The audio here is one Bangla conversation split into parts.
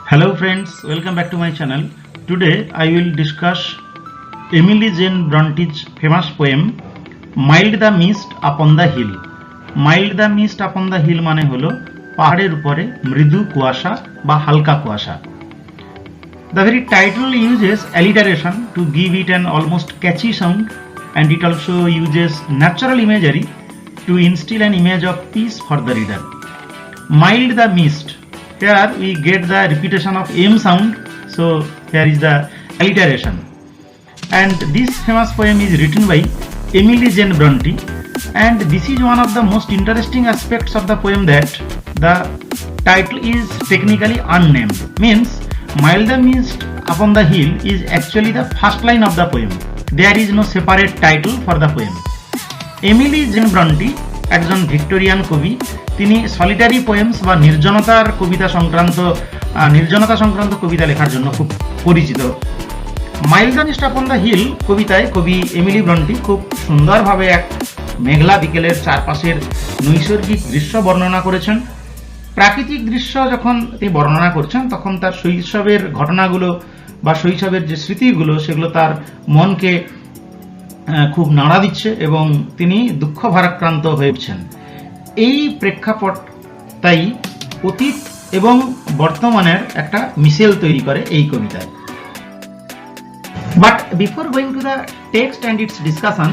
Hello friends, welcome back to my channel. Today I will discuss Emily Jane Bronte's famous poem Mild the Mist Upon the Hill. Mild the Mist Upon the Hill মানে হলো পাহাড়ের উপরে মৃদু কুয়াশা বা হালকা কুয়াশা। The very title uses alliteration to give it an almost catchy sound, and it also uses natural imagery to instill an image of peace for the reader. Mild the mist. Here we get the repetition of M sound, so here is the alliteration. And this famous poem is written by Emily Jane Bronte, and this is one of the most interesting aspects of the poem, that the title is technically unnamed. Means Mild the Mist Upon the Hill is actually the first line of the poem. There is no separate title for the poem. Emily Jane Bronte একজন ভিক্টোরিয়ান কবি। তিনি সলিটারি পোয়েমস বা নির্জনতা সংক্রান্ত কবিতা লেখার জন্য খুব পরিচিত। Mild the mist upon the hill কবিতায় কবি এমিলি ব্রন্টি খুব সুন্দরভাবে এক মেঘলা বিকেলের চারপাশের নৈসর্গিক দৃশ্য বর্ণনা করেছেন। প্রাকৃতিক দৃশ্য যখন তিনি বর্ণনা করছেন, তখন তার শৈশবের ঘটনাগুলো বা শৈশবের যে স্মৃতিগুলো, সেগুলো তার মনকে খুব নাড়া দিচ্ছে এবং তিনি দুঃখ ভারাক্রান্ত হয়ে উঠছেন। এই প্রেক্ষাপট তাই অতীত এবং বর্তমানের একটা মিশেল তৈরি করে এই কবিতায়। But before going to the text and its discussion,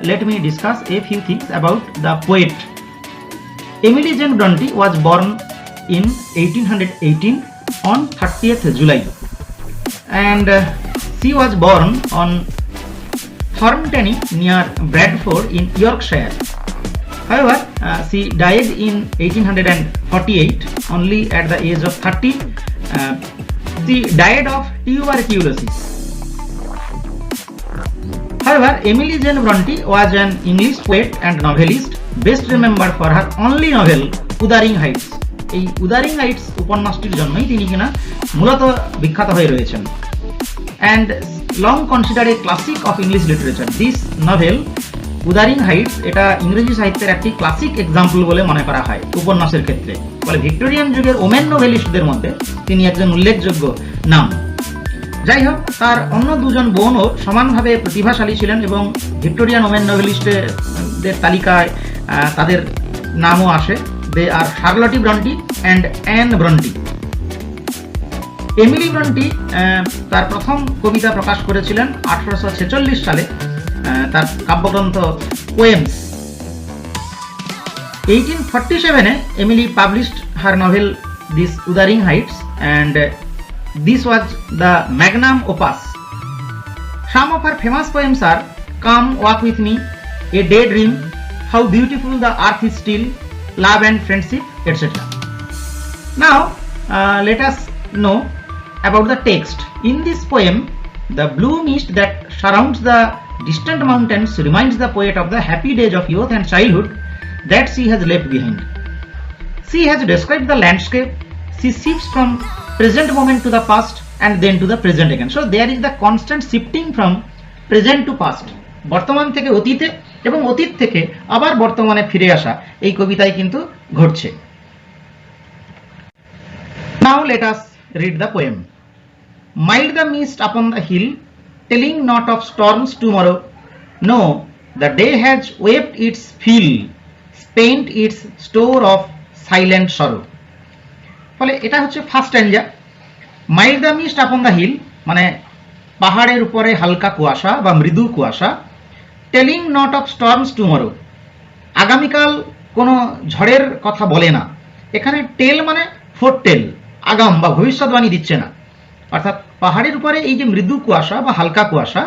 let me discuss a few things about the poet. Emily Jane Bronte was born in 1818 on 30th July, and she was born on Thornton near Bradford in Yorkshire. However, she died in 1848 only at the age of 30. She died of tuberculosis. However, Emily Jane Bronte was an English poet and novelist, best remembered for her only novel Wuthering Heights. এই উদারিং হাইটস উপন্যাসটির জন্যই তিনি কিনা মূলত বিখ্যাত হয়ে রয়েছেন। And long considered a classic of English literature. This novel Wuthering Heights এটা ইংরেজি সাহিত্যের একটি ক্লাসিক এক্সাম্পল বলে মনে করা হয় উপন্যাসের ক্ষেত্রে। ফলে ভিক্টোরিয়ান যুগের ওমেন নোভেলিস্টদের মধ্যে তিনি একজন উল্লেখযোগ্য নাম। যাই হোক, তার অন্য দুজন বোনও সমানভাবে প্রতিভাশালী ছিলেন এবং ভিক্টোরিয়ান ওমেন নোভেলিস্টদের তালিকায় তাদের নামও আসে। They are Charlotte Bronte and Anne Bronte. Emily Bronte তার প্রথম কবিতা প্রকাশ করেছিলেন 1846 সালে, তার কাব্যগ্রন্থ poems. 1847 Emily published her novel this Wuthering Heights, and this was the magnum opus. Some of her famous poems are Come Walk With Me, A Day Dream, How Beautiful the Earth Is Still, Love and Friendship, etc. Now let us know about the text. In this poem, the blue mist that surrounds the distant mountains reminds the poet of the happy days of youth and childhood that she has left behind. She has described the landscape. She shifts from present moment to the past and then to the present again. So there is the constant shifting from present to past. বর্তমান থেকে অতীতে এবং অতীত থেকে আবার বর্তমানে ফিরে আসা এই কবিতায় কিন্তু ঘটছে। Now let us read the poem. Mild the mist upon the hill, telling not of storms tomorrow. No, the day has wept its fill, spent its store of silent sorrow. ফলে এটা হচ্ছে first stanza. Mild the mist upon the hill মানে পাহাড়ের উপরে হালকা কুয়াশা বা মৃদু কুয়াশা। Telling not of storms tomorrow, আগামীকাল কোনো ঝড়ের কথা বলে না। এখানে টেল মানে ফোরটেল, আগাম বা ভবিষ্যৎবাণী দিচ্ছে না। অর্থাৎ পাহাড়ের উপরে এই যে মৃদু কুয়াশা বা হালকা কুয়াশা,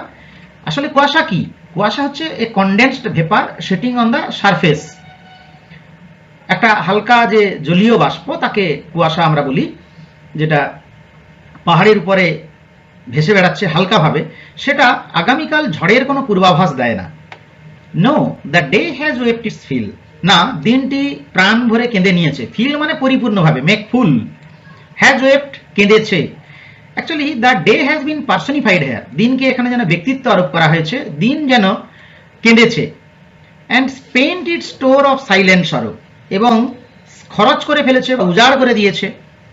আসলে কুয়াশা কি? কুয়াশা হচ্ছে a condensed vapour setting on the surface. একটা হালকা যে জলীয় বাষ্প, তাকে কুয়াশা আমরা বলি, যেটা পাহাড়ের উপরে ভেসে বেড়াচ্ছে হালকাভাবে, সেটা আগামীকাল ঝড়ের কোনো পূর্বাভাস দেয় না। No, the day has wept its fill, না দিনটি প্রাণ ভরে কেঁদে নিয়েছে। ফিল মানে পরিপূর্ণভাবে, মেক ফুল। হ্যাজ ওয়েপ্ট কেঁদেছে। Actually the day has been personified here, দিনকে এখানে যেন ব্যক্তিত্ব আরোপ করা হয়েছে, দিন যেন কেঁদেছে। And spent its store of silent sorrow, এবং খরচ করে ফেলেছে বা উজাড় করে দিয়েছে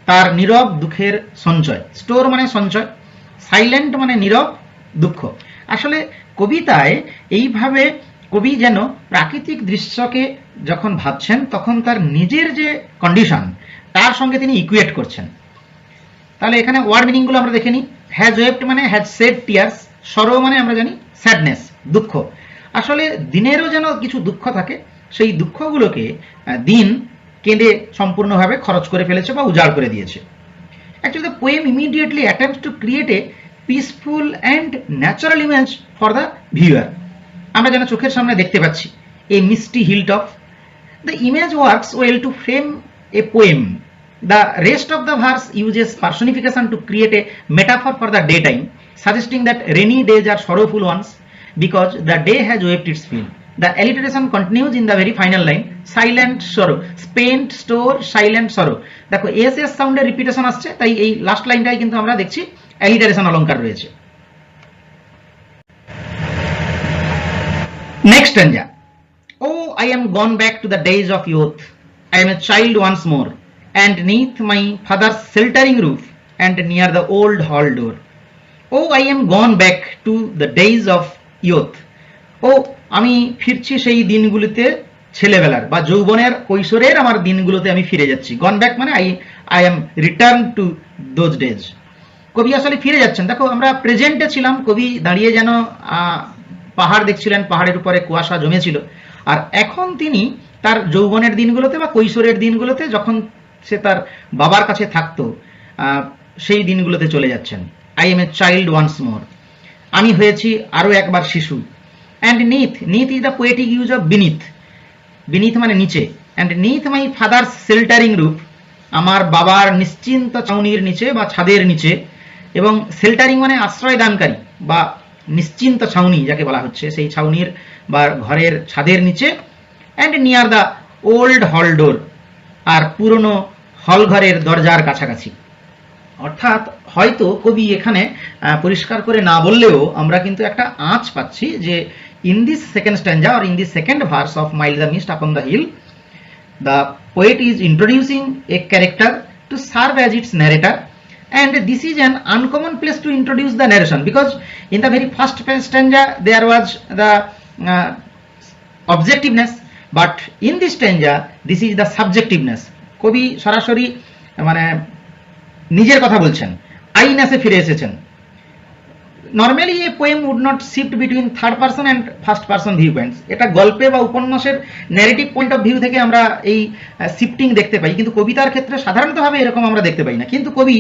তার নীরব দুঃখের সঞ্চয়। স্টোর মানে সঞ্চয়, সাইলেন্ট মানে নীরব দুঃখ। আসলে কবিতায় এইভাবে কবি যেন প্রাকৃতিক দৃশ্যকে যখন ভাবছেন তখন তার নিজের যে কন্ডিশন তার সঙ্গে তিনি ইকুয়েট করছেন। তাহলে এখানে ওয়ার্ড মিনিংগুলো আমরা দেখে নিই। হ্যাজ ওয়েপ্ট মানে হ্যাজ সেড টিয়ার্স, সরো মানে আমরা জানি স্যাডনেস, দুঃখ। আসলে দিনেরও যেন কিছু দুঃখ থাকে, সেই দুঃখগুলোকে দিন কেঁদে সম্পূর্ণভাবে খরচ করে ফেলেছে বা উজাড় করে দিয়েছে। Actually the poem immediately attempts to create a peaceful and natural image for the viewer. আমরা যেন চোখের সামনে দেখতে পাচ্ছি a misty hilltop. The image works well to frame a poem. The rest of the verse uses personification to create a metaphor for the daytime, suggesting that rainy days are sorrowful ones because the day has wept its fill. The alliteration continues in the very final line, silent sorrow, spent store silent sorrow. দেখো এস এস সাউন্ডের রিপিটেশন আসছে, তাই এই লাস্ট লাইনটাই কিন্তু আমরা দেখছি অ্যালিটারেশন অলংকার রয়েছে। Next স্ট্যাঞ্জা। Oh, I am gone back to the days of youth. I am a child once more. And neath my father's sheltering roof, and near the old hall door. Oh, I am gone back to the days of youth. Oh, আমি ফিরছি সেই দিনগুলিতে, ছেলেবেলার বা যৌবনের কৈশোরের আমার দিনগুলোতে আমি ফিরে যাচ্ছি। গন ব্যাক মানে I am return to those days. কবি আসলে ফিরে যাচ্ছেন। দেখো আমরা প্রেজেন্টে ছিলাম, কবি দাঁড়িয়ে যেন পাহাড় দেখছিলেন, পাহাড়ের উপরে কুয়াশা জমেছিল, আর এখন তিনি তার যৌবনের দিনগুলোতে বা কৈশোরের দিনগুলোতে যখন সে তার বাবার কাছে থাকতো সেই দিনগুলোতে চলে যাচ্ছেন। I am a child once more, আমি হয়েছি আরো একবার শিশু। And neath is the poetic use of beneath, beneath মানে নিচে। And neath my father's sheltering roof, আমার বাবার নিশ্চিন্ত ছাউনির নিচে বা ছাদের নিচে। এবং শেল্টারিং মানে আশ্রয় দানকারী বা নিশ্চিন্ত ছাউনি যাকে বলা হচ্ছে, সেই ছাউনির বা ঘরের ছাদের নিচে। অ্যান্ড নিয়ার দ্য ওল্ড হল ডোর, আর পুরনো হল ঘরের দরজার কাছাকাছি। অর্থাৎ হয়তো কবি এখানে পরিষ্কার করে না বললেও আমরা কিন্তু একটা আঁচ পাচ্ছি যে in this second stanza or in this second verse of mild the mist upon the hill, the poet is introducing a character to serve as its narrator, and this is an uncommon place to introduce the narration, because in the very first stanza there was the objectiveness, but in this stanza this is the subjectiveness. কবি সরাসরি মানে নিজের কথা বলছেন, আইনাসে ফিরে এসেছেন। Normally a poem would not shift between third person and first person view points. এটা গল্পে বা উপন্যাসের ন্যারেটিভ পয়েন্ট অফ ভিউ থেকে আমরা এই শিফটিং দেখতে পাই, কিন্তু কবিতার ক্ষেত্রে সাধারণতভাবে এরকম আমরা দেখতে পাই না। কিন্তু কবি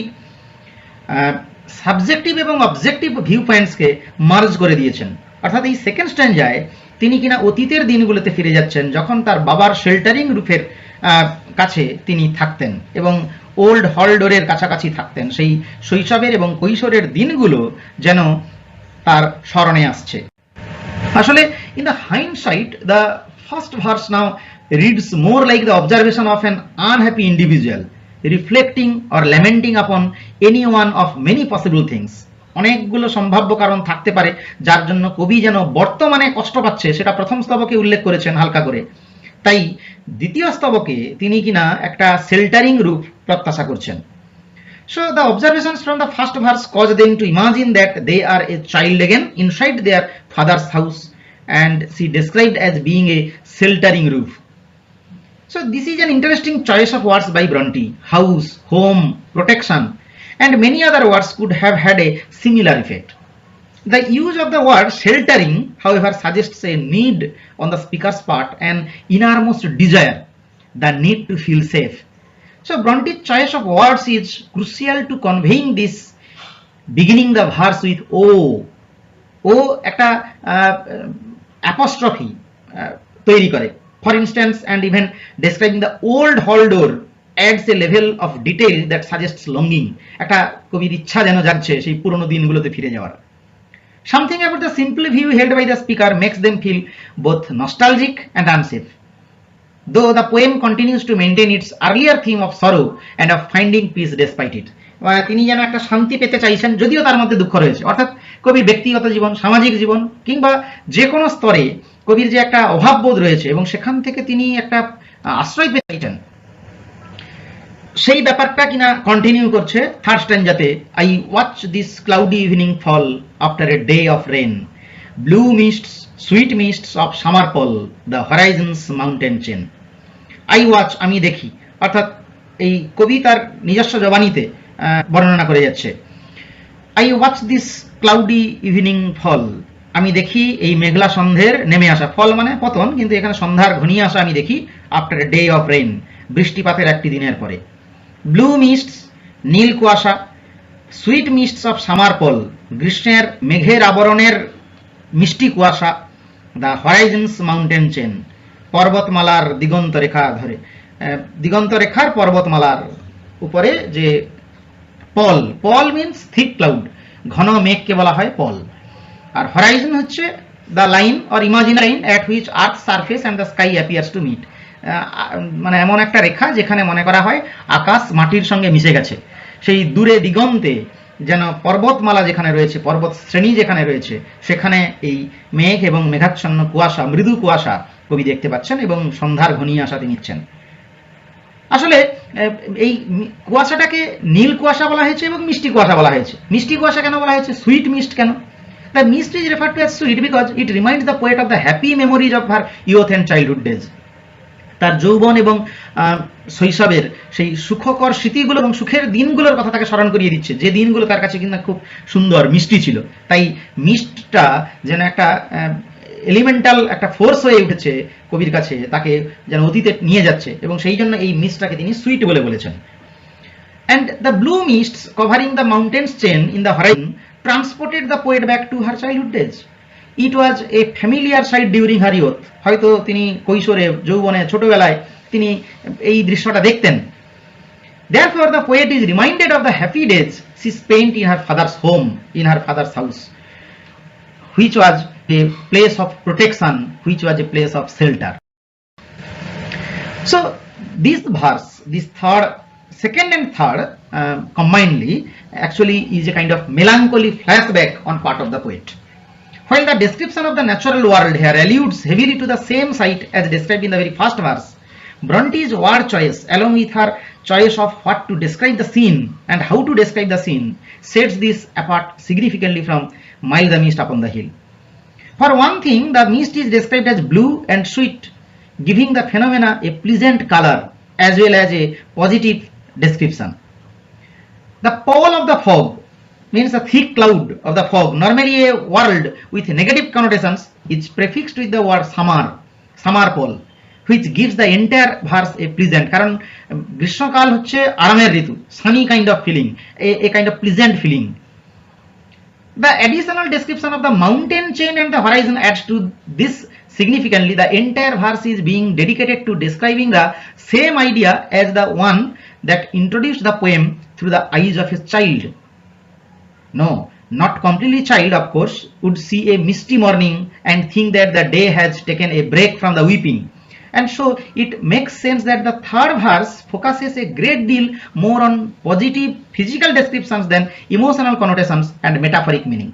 সাবজেক্টিভ এবং অবজেক্টিভ ভিউ পয়েন্টসকে মার্জ করে দিয়েছেন। অর্থাৎ এই সেকেন্ড স্ট্যাঞ্জায় তিনি কিনা অতীতের দিনগুলোতে ফিরে যাচ্ছেন, যখন তার বাবার শেল্টারিং রুফের কাছে তিনি থাকতেন এবং ওল্ড হল ডোরের কাছাকাছি থাকতেন। সেই শৈশবের এবং কৈশোরের দিনগুলো যেন তার স্মরণে আসছে। আসলে in the hindsight the first verse now reads more like the observation of an unhappy individual reflecting or lamenting upon any one of many possible things. অনেকগুলো সম্ভাব্য কারণ থাকতে পারে যার জন্য কবি যেন বর্তমানে কষ্ট পাচ্ছে, সেটা প্রথম স্তবকে উল্লেখ করেছেন হালকা করে। তাই দ্বিতীয় স্তবকে তিনি কিনা একটা শেল্টারিং রূপ প্রত্যাশা করছেন। So the observations from the first verse cause them to imagine that they are a child again inside their father's house, and see described as being a sheltering roof. So this is an interesting choice of words by Bronte. House, home, protection, and many other words could have had a similar effect. The use of the word sheltering, however, suggests a need on the speaker's part, an innermost desire, the need to feel safe. So Bronte's choice of words is crucial to conveying this, beginning the verse with O. O একটা apostrophe তৈরি করে। For instance, and even describing the old hall door adds a level of detail that suggests longing. একটা কবির ইচ্ছা যেন যাচ্ছে সেই পুরনো দিনগুলোতে ফিরে যাওয়ার। Something about the simple view held by the speaker makes them feel both nostalgic and unsafe. Though the poem continues to maintain its earlier theme of sorrow and of finding peace despite it. তিনি যেন একটা শান্তি পেতে চাইছেন যদিও তার মধ্যে দুঃখ রয়েছে। অর্থাৎ কবির ব্যক্তিগত জীবন, সামাজিক জীবন কিংবা যে কোনো স্তরে কবির যে একটা অভাববোধ রয়েছে এবং সেখান থেকে তিনি একটা আশ্রয় পেতে চাইছেন। সেই ব্যাপারটা কিনা কন্টিনিউ করছে থার্ড স্ট্যান্জাতে। I watch this cloudy evening fall after a day of rain, blue mists sweet mists of summer pall, the horizon's mountain chain. I watch আমি দেখি, অর্থাৎ এই কবি তার নিজস্ব জবানিতে বর্ণনা করে যাচ্ছে। I watch this cloudy evening fall, আমি দেখি এই মেঘলা সন্ধ্যের নেমে আসা, ফল মানে পতন, কিন্তু এখানে সন্ধ্যার ঘনিয়ে আসা আমি দেখি after a day of rain, বৃষ্টিপাতের একটি দিনের পরে। ব্লু মিস্টস নীল কুয়াশা, সুইট মিস্টস অফ সামার পল গ্রীষ্মের মেঘের আবরণের মিষ্টি কুয়াশা, দ্য হরাইজনস মাউন্টেন চেন পর্বতমালার দিগন্ত রেখা ধরে, দিগন্ত রেখার পর্বতমালার উপরে যে pall, pall means thick cloud, ঘন মেঘকে বলা হয় পল। আর হরাইজন হচ্ছে the line or imagine line at which earth surface and the sky appears to meet, মানে এমন একটা রেখা যেখানে মনে করা হয় আকাশ মাটির সঙ্গে মিশে গেছে। সেই দূরে দিগন্তে যেন পর্বতমালা যেখানে রয়েছে, পর্বত শ্রেণী যেখানে রয়েছে, সেখানে এই মেঘ এবং মেঘাচ্ছন্ন কুয়াশা, মৃদু কুয়াশা কবি দেখতে পাচ্ছেন এবং সন্ধ্যার ঘনিয়ে আসা তিনি নিচ্ছেন। আসলে এই কুয়াশাটাকে নীল কুয়াশা বলা হয়েছে এবং মিষ্টি কুয়াশা বলা হয়েছে। মিষ্টি কুয়াশা কেন বলা হয়েছে, সুইট মিস্ট কেন? The mist is referred to as sweet because it reminds the poet of the happy memories of her youth and childhood days. তার যৌবন এবং শৈশবের সেই সুখকর স্মৃতিগুলো এবং সুখের দিনগুলোর কথা তাকে স্মরণ করিয়ে দিচ্ছে, যে দিনগুলো তার কাছে কিন্তু খুব সুন্দর মিষ্টি ছিল। তাই মিস্টটা যেন একটা এলিমেন্টাল একটা ফোর্স হয়ে উঠেছে কবির কাছে, তাকে যেন অতীতে নিয়ে যাচ্ছে, এবং সেই জন্য এই মিস্টটাকে তিনি সুইট বলে বলেছেন। And the blue mists covering the mountains chain in the horizon transported the poet back to her childhood days. It was a familiar sight during her youth, হয়তো তিনি কৈশোরে, যৌবনে, ছোটবেলায় তিনি এই দৃশ্যটা দেখতেন। Therefore the poet is reminded of the happy days she spent in her father's home, in her father's house, which was a place of protection, which was a place of shelter. So this verse, this third, second and third combinedly actually is a kind of melancholy flashback on part of the poet. While the description of the natural world here alludes heavily to the same site as described in the very first verse, Bronte's word choice, along with her choice of what to describe the scene and how to describe the scene, sets this apart significantly from Mild the Mist Upon the Hill. For one thing, the mist is described as blue and sweet, giving the phenomena a pleasant color as well as a positive description. The pall of the fog means a thick cloud of the fog, normally a word with negative connotations, is prefixed with the word summer, summer pall, which gives the entire verse a pleasant, কারণ গ্রীষ্মকাল হচ্ছে আরামের ঋতু, sunny kind of feeling, a kind of pleasant feeling. The additional description of the mountain chain and the horizon adds to this significantly. The entire verse is being dedicated to describing the same idea as the one that introduced the poem through the eyes of a child. No, not completely child, of course, would see a misty morning and think that the day has taken a break from the weeping. And so it makes sense that the third verse focuses a great deal more on positive physical descriptions than emotional connotations and metaphoric meaning.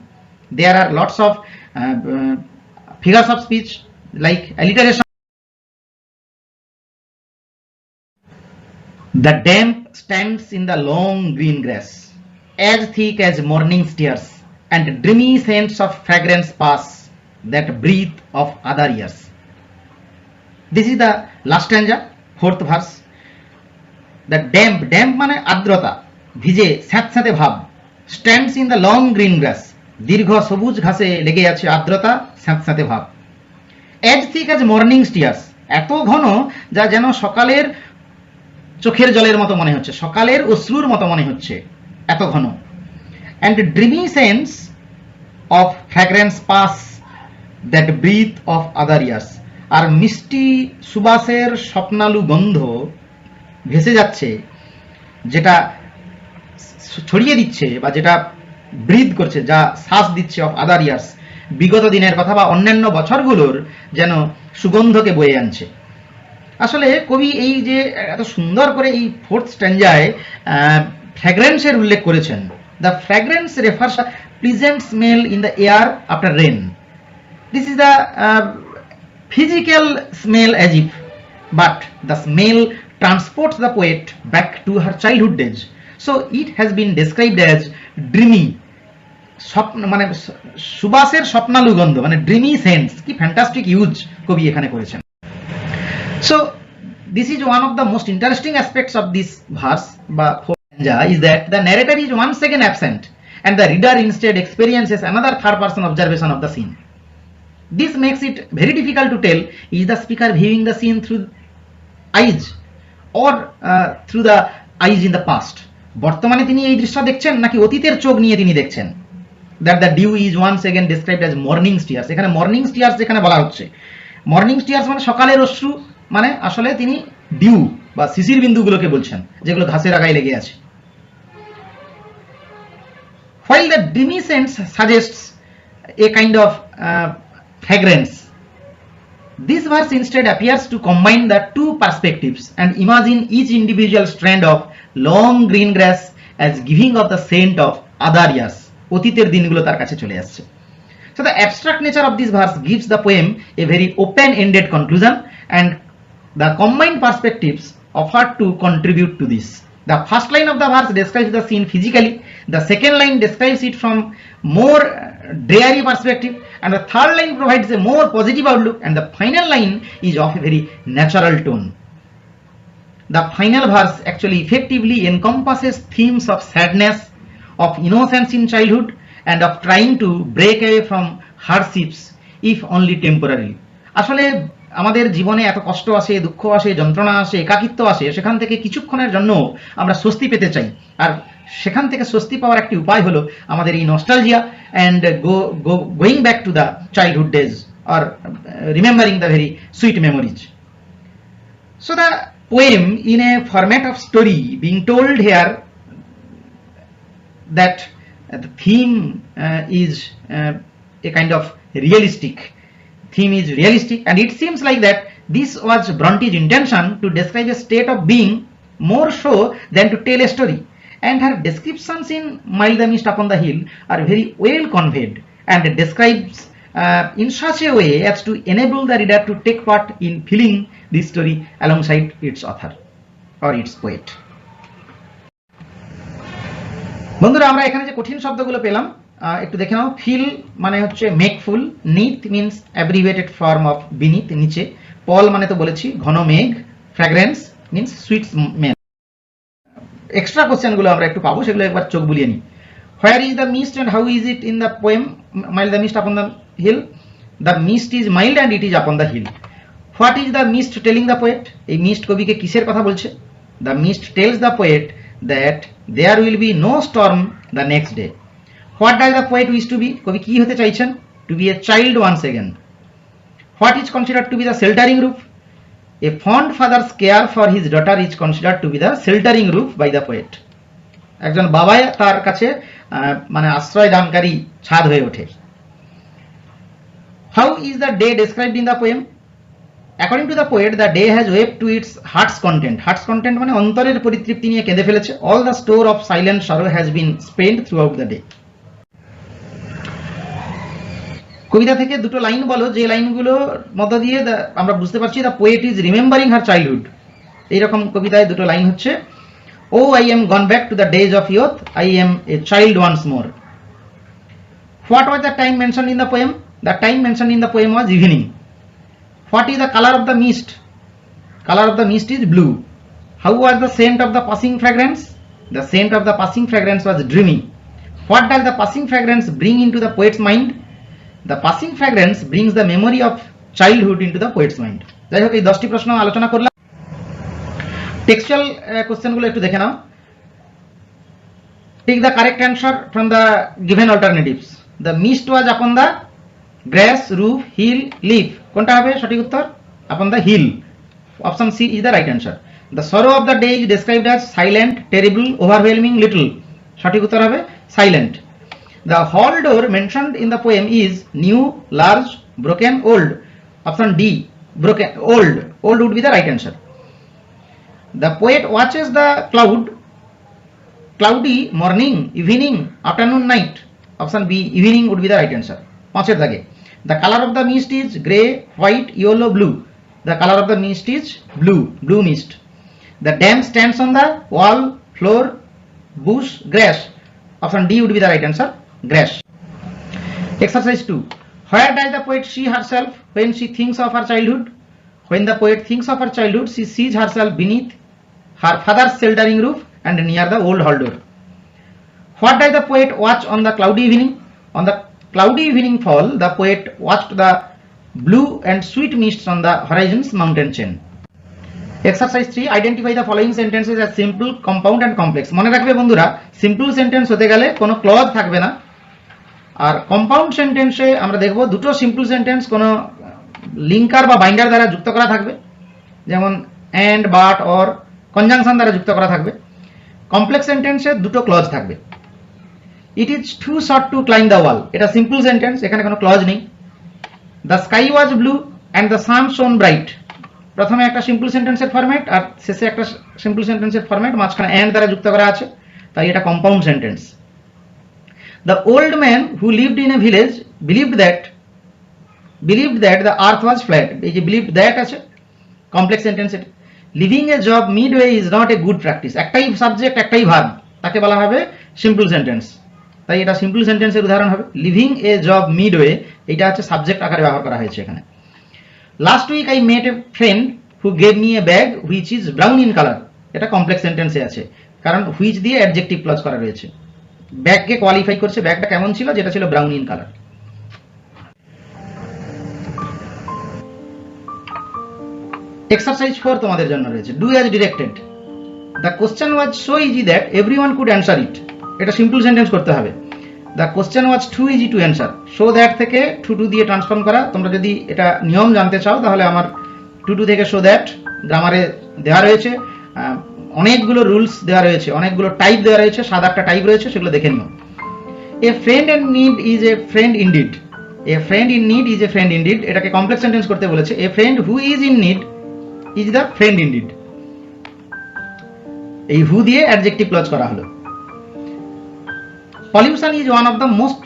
There are lots of figures of speech like alliteration. The damp stands in the long green grass, as thick as morning tears, and dreamy scents of fragrance pass that breathe of other years. This is the last stanza, fourth verse. The damp, damp মানে আর্দ্রতা, ভিজে, স্যাঁতস্যাঁতে ভাব, stands in the long green grass, দীর্ঘ সবুজ ঘাসে লেগে আছে আর্দ্রতা, স্যাঁতস্যাঁতে ভাব। as thick as morning tears, এত ঘন যা যেন সকালের চোখের জলের মতো মনে হচ্ছে, সকালের অশ্রুর মতো মনে হচ্ছে, এত ঘন। and dreamy scents of fragrance pass that breathe of other years, আর মিষ্টি সুবাসের স্বপ্নালু গন্ধ ভেসে যাচ্ছে, যেটা ছড়িয়ে দিচ্ছে বা যেটা ব্রিথ করছে, যা শ্বাস দিচ্ছে অফ আদার ইয়ার্স, বিগত দিনের কথা বা অন্যান্য বছরগুলোর যেন সুগন্ধকে বয়ে আনছে। আসলে কবি এই যে এত সুন্দর করে এই ফোর্থ স্ট্যান্জায় ফ্র্যাগ্রেন্সের উল্লেখ করেছেন। The fragrance refers pleasant smell in the air after rain. This is the physical smell as if, but the smell transports the poet back to her childhood days. So it has been described as dreamy, মানে সুবাসের স্বপ্নালু গন্ধ, মানে ড্রিমি সেন্স। কি ফ্যান্টাস্টিক ইউজ কবি এখানে করেছেন। So this is one of the most interesting aspects of this verse বা stanza is that the narrator is once again absent and the reader instead experiences another third person observation of the scene. This makes it very difficult to tell is the speaker viewing the scene through eyes or through the eyes in the past. বর্তমানে তিনি এই দৃশ্য দেখছেন নাকি অতীতের চোখ নিয়ে তিনি দেখছেন। That the dew is once again described as morning tears. এখানে মর্নিং টিয়ার্স যেখানে বলা হচ্ছে, মর্নিং টিয়ার্স মানে সকালের অশ্রু, মানে আসলে তিনি ডিউ বা শিশির বিন্দুগুলোকে বলছেন যেগুলো ঘাসের আগায় লেগে আছে। While the dreamy sense suggests a kind of fragrance, this verse instead appears to combine the two perspectives and imagine each individual strand of long green grass as giving of the scent of other years. অতীতের দিনগুলো তার কাছে চলে আসছে। So the abstract nature of this verse gives the poem a very open-ended conclusion and the combined perspectives offer to contribute to this. The first line of the verse describes the scene physically, the second line describes it from more dreary perspective, and the third line provides a more positive outlook, and the final line is of a very natural tone. The final verse actually effectively encompasses themes of sadness, of innocence in childhood, and of trying to break away from hardships, if only temporarily. আসলে আমাদের জীবনে এত কষ্ট আসে, দুঃখ আসে, যন্ত্রণা আসে, একাকিত্ব আসে, সেখান থেকে কিছুক্ষণের জন্য আমরা স্বস্তি পেতে চাই। আর সেখান থেকে স্বস্তি পাওয়ার একটি উপায় হলো আমাদের এই nostalgia and going back to the childhood days আর remembering the very sweet memories. So the poem in a format of story being told here, that the theme is a kind of realistic. Theme is realistic, and it seems like that this was Bronte's intention to describe a state of being more so than to tell a story. And her descriptions in Mild the Mist Upon the Hill are very well conveyed and describes in such a way as to enable the reader to take part in feeling this story alongside its author or its poet. বন্ধুরা, আমরা এখানে যে কঠিন শব্দগুলো পেলাম একটু দেখে নাও। ফিল মানে হচ্ছে মেঘফুল, neath means abbreviated form of beneath, নিচে। পল মানে তো বলেছি ঘন মেঘ, fragrance means sweet smell. Extra কোশ্চেনগুলো আমরা একটু পাবো, সেগুলো একবার চোখ বুলিয়ে নিই। Where is the mist and how is it in the poem mild the mist upon the hill? The mist is mild and it is upon the hill. What is the mist telling the poet? এই মিস্ট কবিকে কিসের কথা বলছে? The mist tells the poet that there will be no storm the next day. What does the poet wish to be? কবি কি হতে চাইছেন? To be a child once again. What is considered to be the sheltering roof? A fond father's care for his daughter is considered to be the sheltering roof by the poet. একজন বাবা তার কাছে মানে আশ্রয় দানকারী ছাদ হয়ে ওঠে। How is the day described in the poem? According to the poet, the day has wept to its heart's content. Heart's content মানে অন্তরের পরিতৃপ্তি নিয়ে কেঁদে ফেলেছে। All the store of silent sorrow has been spent throughout the day. কবিতা থেকে দুটো লাইন বলো যে লাইনগুলো মধ্য দিয়ে আমরা বুঝতে পারছি the poet is remembering her childhood. এইরকম কবিতায় দুটো লাইন হচ্ছে, Oh, I am gone back to the days of youth. I am a child once more. What was the time mentioned in the poem? The time mentioned in the poem was evening. What is the color of the mist? Color of the mist is blue. How was the scent of the passing fragrance? The scent of the passing fragrance was dreamy. What does the passing fragrance bring into the poet's mind? The passing fragrance brings the memory of childhood into the poet's mind. যাই হোক, এই 10টি প্রশ্ন আলোচনা করলাম। টেক্সচুয়াল কোশ্চেনগুলো একটু দেখে নাও। Take the correct answer from the given alternatives. The mist was upon the grass, roof, hill, leaf. কোনটা হবে সঠিক উত্তর? Upon the hill. Option C is the right answer. The sorrow of the day is described as silent, terrible, overwhelming, little. সঠিক উত্তর হবে silent. The hall door mentioned in the poem is new, large, broken, old. Option D, broken, old. Old would be the right answer. The poet watches the cloudy morning, evening, afternoon, night. Option B, evening would be the right answer. পাঁচের দাগে। The color of the mist is grey, white, yellow, blue. The color of the mist is blue, blue mist. The dam stands on the wall, floor, bush, grass. Option D would be the right answer, grass. Exercise 2. Where does the poet see herself when she thinks of her childhood? When the poet thinks of her childhood, she sees herself beneath her father's sheltering roof and near the old hall door. What does the poet watch on the cloudy evening? On the cloudy evening fall, the poet watched the blue and sweet mists on the horizon's mountain chain. Exercise 3. Identify the following sentences as simple, compound and complex. মনে রাখবে বন্ধুরা, সিম্পল সেন্টেন্স হতে গেলে কোনো ক্লজ থাকবে না, আর কম্পাউন্ড সেন্টেন্সে আমরা দেখব দুটো সিম্পল সেন্টেন্স কোনো লিঙ্কার বা বাইন্ডার দ্বারা যুক্ত করা থাকবে, যেমন অ্যান্ড, বাট, অর, কনজাংশন দ্বারা যুক্ত করা থাকবে। কমপ্লেক্স সেন্টেন্সে দুটো ক্লজ থাকবে। It is too short to climb the wall, এটা সিম্পল সেন্টেন্স, এখানে কোনো ক্লজ নেই। The sky was blue and the sun shone bright, প্রথমে একটা সিম্পল সেন্টেন্সের ফরম্যাট আর শেষে একটা সিম্পল সেন্টেন্সের ফরম্যাট, মাঝখানে অ্যান্ড দ্বারা যুক্ত করা আছে, তাই এটা compound sentence. The old man who lived in a village believed that the earth was flat, এই যে বিলিভড দ্যাট আছে, কমপ্লেক্স সেন্টেন্স এটা। Living A job midway is not a good practice, একটাই সাবজেক্ট একটাই ভার্ব, তাকে বলা হবে সিম্পল সেন্টেন্স, তাই এটা সিম্পল সেন্টেন্সের উদাহরণ হবে। লিভিং এ জব মিডওয়ে, এটা হচ্ছে সাবজেক্ট আকারে ব্যবহার করা হয়েছে এখানে। Last week I met a friend who gave me a bag which is brown in colour, এটা কমপ্লেক্স সেন্টেন্সে আছে, কারণ হুইচ দিয়ে অ্যাডজেক্টিভ ক্লজ করা রয়েছে। ব্যাগকে কোয়ালিফাই করছে, ব্যাগটা কেমন ছিল, যেটা ছিল ব্রাউন ইন কালার। এক্সারসাইজ 4 তোমাদের জন্য রয়েছে, do as directed. The question was so easy that everyone could answer it, এটা সিম্পল সেন্টেন্স করতে হবে। The question was too easy to answer, so that থেকে টু টু দিয়ে ট্রান্সফর্ম করা। তোমরা যদি এটা নিয়ম জানতে চাও তাহলে আমার টু টু থেকে সো দ্যাট গ্রামারে দেওয়া রয়েছে, অনেকগুলো রুলস দেওয়া রয়েছে, অনেকগুলো টাইপ দেওয়া রয়েছে, 7-8টা টাইপ রয়েছে, সেগুলো দেখে নিও। A friend in need is a friend indeed, a friend in need is a friend indeed, এটাকে কমপ্লেক্স সেন্টেন্স করতে বলেছে। এ friend who is in need is the friend indeed, এই হু দিয়ে অ্যাডজেক্টিভ ক্লজ করা হলো। Pollution is one of the most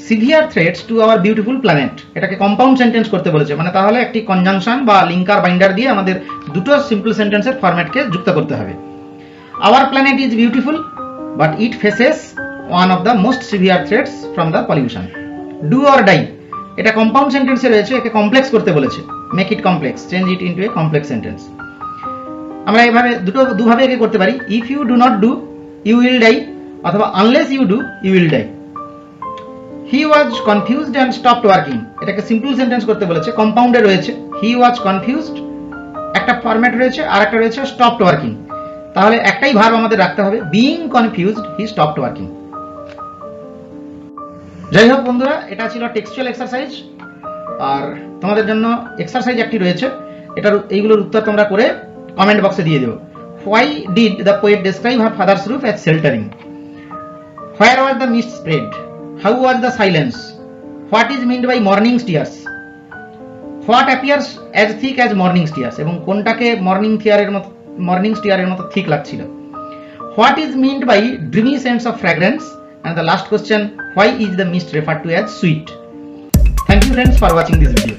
severe threats to our beautiful planet, এটাকে কম্পাউন্ড সেন্টেন্স করতে বলেছে, মানে তাহলে একটি কনজাংশন বা লিঙ্কার বাইন্ডার দিয়ে আমাদের দুটো সিম্পল সেন্টেন্সের ফরম্যাটকে যুক্ত করতে হবে। Our planet is beautiful but it faces one of the most severe threats from the pollution. Do or die, এটা কম্পাউন্ড সেন্টেন্সে রয়েছে, একে কমপ্লেক্স করতে বলেছে। Make it complex, change it into a complex sentence. আমরা এভাবে দুভাবে একে করতে পারি, if you do not do you will die, অথবা unless you do you will die. He was confused and stopped working, এটাকে সিম্পল সেন্টেন্স করতে বলেছে, কম্পাউন্ডে রয়েছে। হি ওয়াজ কনফিউজড একটা ফরম্যাট রয়েছে, আর একটা রয়েছে স্টপড ওয়ার্কিং, তাহলে একটাই ভার্ব আমাদের রাখতে হবে, being confused he stopped working. যাই হোক বন্ধুরা, এটা ছিল টেক্সচুয়াল এক্সারসাইজ, আর তোমাদের জন্য এক্সারসাইজ একটি রয়েছে, এইগুলোর উত্তর তোমরা করে কমেন্ট বক্সে দিয়ে দেবো। Why did the poet describe her father's roof as sheltering? Where was the mist spread? How was the silence? What is meant by morning tears? What appears as thick as morning tears? এবং কোনটাকে মর্নিং স্টিয়ারের মতো ঠিক লাগছিল? What is meant by dreamy sense of fragrance? And the last question, why is the mist referred to as sweet? Thank you friends for watching this video.